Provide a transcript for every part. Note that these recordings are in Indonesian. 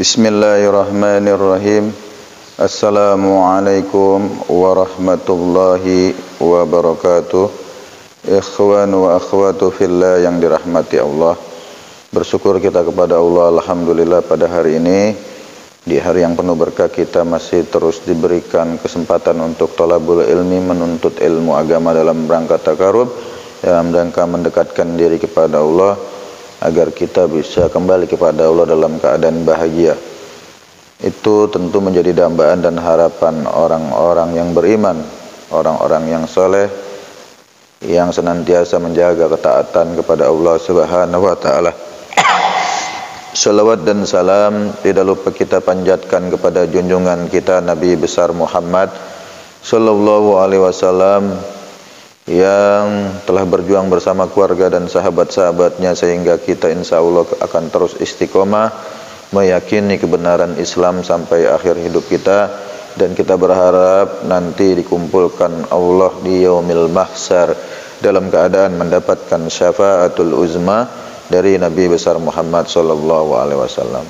Bismillahirrahmanirrahim. Assalamualaikum warahmatullahi wabarakatuh. Ikhwan wa akhwatu fillah yang dirahmati Allah. Bersyukur kita kepada Allah, alhamdulillah pada hari ini, di hari yang penuh berkah, kita masih terus diberikan kesempatan untuk thalabul ilmi, menuntut ilmu agama dalam rangka takarub, dalam rangka mendekatkan diri kepada Allah, agar kita bisa kembali kepada Allah dalam keadaan bahagia. Itu tentu menjadi dambaan dan harapan orang-orang yang beriman, orang-orang yang soleh, yang senantiasa menjaga ketaatan kepada Allah Subhanahu wa ta'ala. Salawat dan salam tidak lupa kita panjatkan kepada junjungan kita Nabi besar Muhammad sallallahu alaihi wasallam, yang telah berjuang bersama keluarga dan sahabat-sahabatnya sehingga kita insya Allah akan terus istiqomah meyakini kebenaran Islam sampai akhir hidup kita, dan kita berharap nanti dikumpulkan Allah di yaumil mahsyar dalam keadaan mendapatkan syafaatul uzma dari Nabi besar Muhammad sallallahu alaihi wasallam.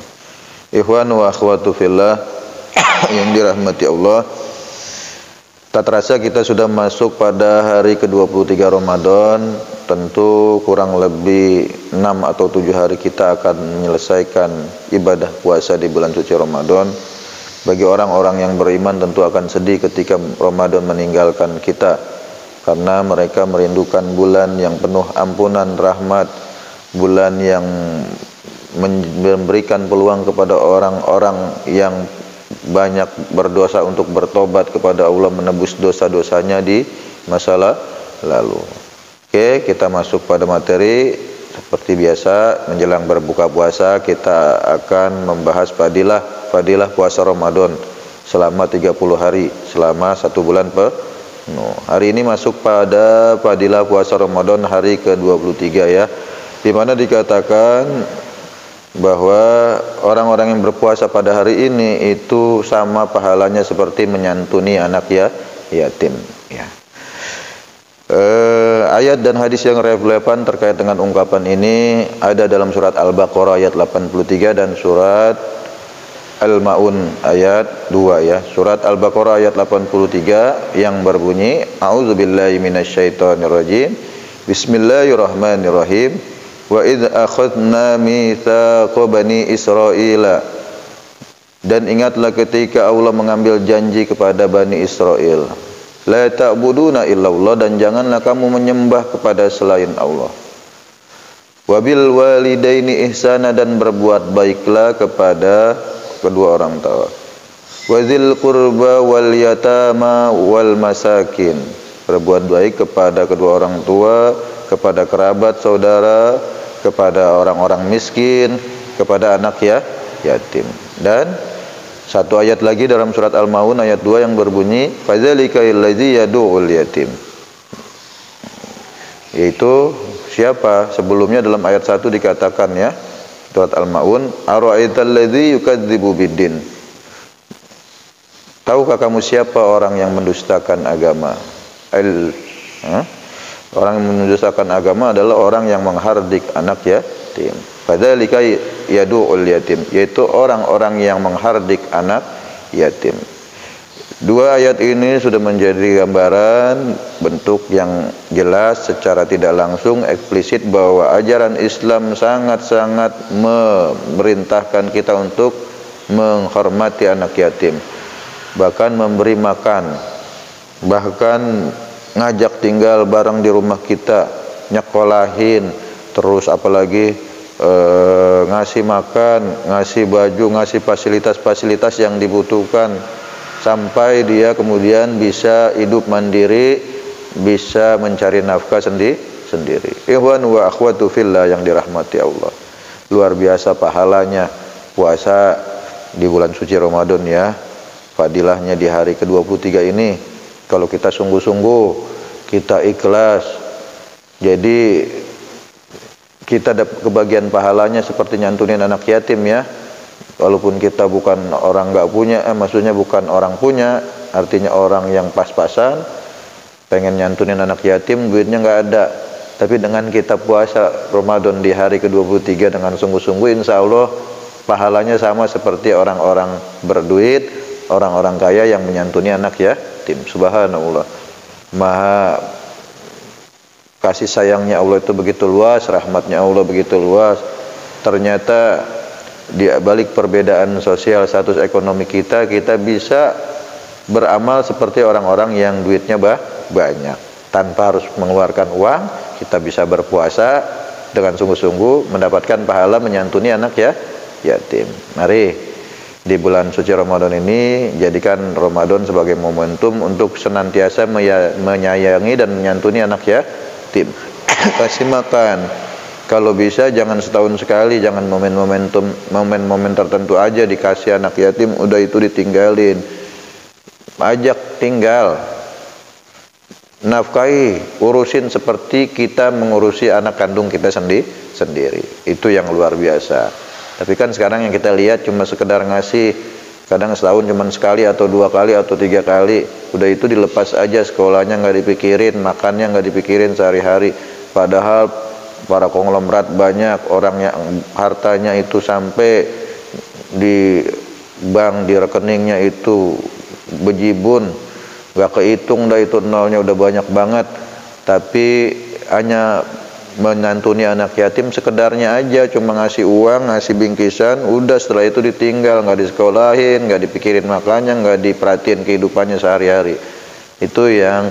Ikhwan wa akhwatu fillah yang dirahmati Allah, tak terasa kita sudah masuk pada hari ke-23 Ramadan. Tentu kurang lebih 6 atau 7 hari kita akan menyelesaikan ibadah puasa di bulan suci Ramadan. Bagi orang-orang yang beriman tentu akan sedih ketika Ramadan meninggalkan kita, karena mereka merindukan bulan yang penuh ampunan, rahmat, bulan yang memberikan peluang kepada orang-orang yang banyak berdosa untuk bertobat kepada Allah, menebus dosa-dosanya di masa lalu. Oke, kita masuk pada materi. Seperti biasa, menjelang berbuka puasa kita akan membahas fadilah puasa Ramadan selama 30 hari, selama 1 bulan penuh. Hari ini masuk pada fadilah puasa Ramadan hari ke-23 ya, di mana dikatakan bahwa orang-orang yang berpuasa pada hari ini itu sama pahalanya seperti menyantuni anak yatim ya. Ayat dan hadis yang relevan terkait dengan ungkapan ini ada dalam surat Al-Baqarah ayat 83 dan surat Al-Maun ayat 2 ya. Surat Al-Baqarah ayat 83 yang berbunyi, A'udzubillahi minasyaitonirrajim, Bismillahirrahmanirrahim. Wa idz akhadna mitsaqa bani Israila, dan ingatlah ketika Allah mengambil janji kepada Bani Israel, la ta'buduna illallah, dan janganlah kamu menyembah kepada selain Allah. Wa bil walidaini ihsana, dan berbuat baiklah kepada kedua orang tua. Wa dzil qurba wal yatama wal masakin, berbuat baik kepada kedua orang tua, kepada kerabat saudara, kepada orang-orang miskin, kepada anak yatim. Dan satu ayat lagi dalam surat Al-Maun ayat 2 yang berbunyi, fadzalika allazi yad'ul yatim, yaitu siapa? Sebelumnya dalam ayat 1 dikatakan ya, surat Al-Maun, ara'aital ladzi yukadzibu biddin, tahukah kamu siapa orang yang mendustakan agama? Orang yang mendustakan agama adalah orang yang menghardik anak yatim. Fadzalika yad'ul yatim, yaitu orang-orang yang menghardik anak yatim. Dua ayat ini sudah menjadi gambaran bentuk yang jelas secara tidak langsung eksplisit bahwa ajaran Islam sangat-sangat memerintahkan kita untuk menghormati anak yatim, bahkan memberi makan, bahkan ngajak tinggal bareng di rumah kita, nyekolahin, terus apalagi ngasih makan, ngasih baju, ngasih fasilitas-fasilitas yang dibutuhkan, sampai dia kemudian bisa hidup mandiri, bisa mencari nafkah sendiri. Ikhwan wa akhwatu fillah yang dirahmati Allah, luar biasa pahalanya puasa di bulan suci Ramadan ya. Fadilahnya di hari ke-23 ini, kalau kita sungguh-sungguh, kita ikhlas, jadi kita dapat kebagian pahalanya seperti nyantunin anak yatim ya. Walaupun kita bukan orang nggak punya, maksudnya bukan orang punya, artinya orang yang pas-pasan, pengen nyantunin anak yatim, duitnya nggak ada. Tapi dengan kita puasa Ramadan di hari ke-23 dengan sungguh-sungguh, insya Allah pahalanya sama seperti orang-orang berduit, orang-orang kaya yang menyantuni anak yatim. Subhanallah. Maha kasih sayangnya Allah itu begitu luas, rahmatnya Allah begitu luas. Ternyata di balik perbedaan sosial status ekonomi kita bisa beramal seperti orang-orang yang duitnya banyak. Tanpa harus mengeluarkan uang, kita bisa berpuasa dengan sungguh-sungguh mendapatkan pahala menyantuni anak yatim. Mari di bulan suci Ramadan ini jadikan Ramadan sebagai momentum untuk senantiasa menyayangi dan menyantuni anak yatim. Kasih makan. Kalau bisa jangan setahun sekali, jangan momen-momen tertentu aja dikasih anak yatim, udah itu ditinggalin. Ajak tinggal. Nafkahi, urusin seperti kita mengurusi anak kandung kita sendiri. Itu yang luar biasa. Tapi kan sekarang yang kita lihat cuma sekedar ngasih, kadang setahun cuma sekali atau 2 kali atau 3 kali. Udah itu dilepas aja, sekolahnya nggak dipikirin, makannya nggak dipikirin sehari-hari. Padahal para konglomerat banyak orang yang hartanya itu sampai di bank, di rekeningnya itu bejibun, gak kehitung dah itu nolnya udah banyak banget, tapi hanya menyantuni anak yatim sekedarnya aja, cuma ngasih uang, ngasih bingkisan, udah setelah itu ditinggal, nggak disekolahin, nggak dipikirin makannya, nggak diperhatiin kehidupannya sehari-hari. Itu yang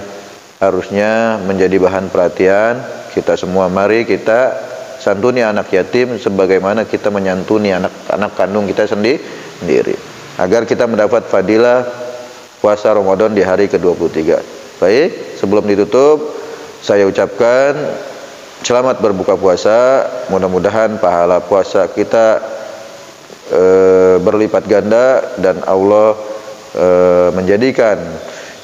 harusnya menjadi bahan perhatian kita semua. Mari kita santuni anak yatim sebagaimana kita menyantuni anak kandung kita sendiri, agar kita mendapat fadilah puasa Ramadan di hari ke-23. Baik, sebelum ditutup saya ucapkan selamat berbuka puasa. Mudah-mudahan pahala puasa kita berlipat ganda dan Allah menjadikan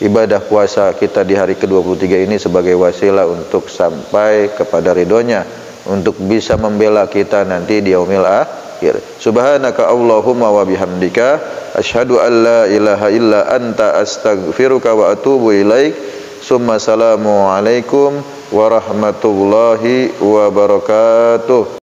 ibadah puasa kita di hari ke-23 ini sebagai wasilah untuk sampai kepada ridhonya, untuk bisa membela kita nanti di yaumil akhir. Subhanaka Allahumma wa bihamdika asyhadu an la ilaha illa anta astaghfiruka wa atubu ilaik. Summa salamu alaikum warahmatullahi wabarakatuh.